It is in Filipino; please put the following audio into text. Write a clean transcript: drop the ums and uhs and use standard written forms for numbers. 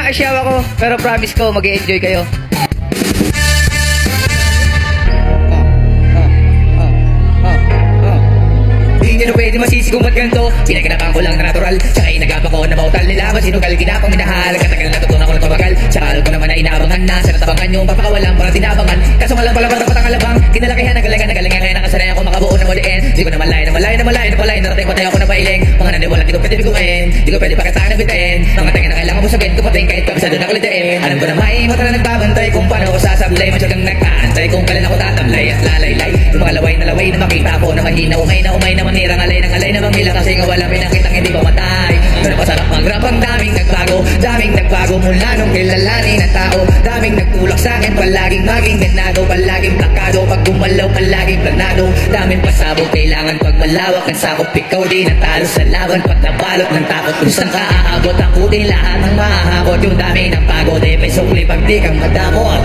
asyawa ko, pero promise ko mag-enjoy kayo. Hindi nyo na pwede masisi kung ba't ganito. Pinaganapan ko lang na natural, tsaka inagapan ko na mautal nilaban. Sinugal ginapang minahal, katagal natutunan ko ng pabagal. Tsaka alam ko naman na inaabangan na sa natabangan yung papakawalan para tinabangan. Kaso nga lang pala dapat ang alabang kinalakihan, nagalingan kaya nakasanayan ko makabuo ng waliin. Di ko na malay narating patay ako na pailing. Mga naniwala di ko pwede biguin, di ko pwede pakitaan na bitain. Mga tingin na kailangan mo sabihin ko pating kahit kabisado na kulitain. Alam ko na may mata na nagbabantay kung paano ko sasablay. Masyadong nagkaantay kung kailan ako tatamlay at lalaylay. Yung mga laway na makita ko na mahina, umay na manirang alay ng bangila. Kasi nga wala pinakitang hindi ba matay. Pero pasarap mag-rap, ang daming nagbago mula nung kilalanin ng tao. Daming nagtulak sa akin, palaging maging ganado, palaging plakado. Pag gumalaw, palaging planado. Daming pasabog, kailangan pag malawak ang sakop. Ikaw di natalo sa laban, pag nabalot ng takot. Kung saan ka aabot, ako din lahat ng mahahakot. Yung dami ng pagod, may sukli pag di kang madamo.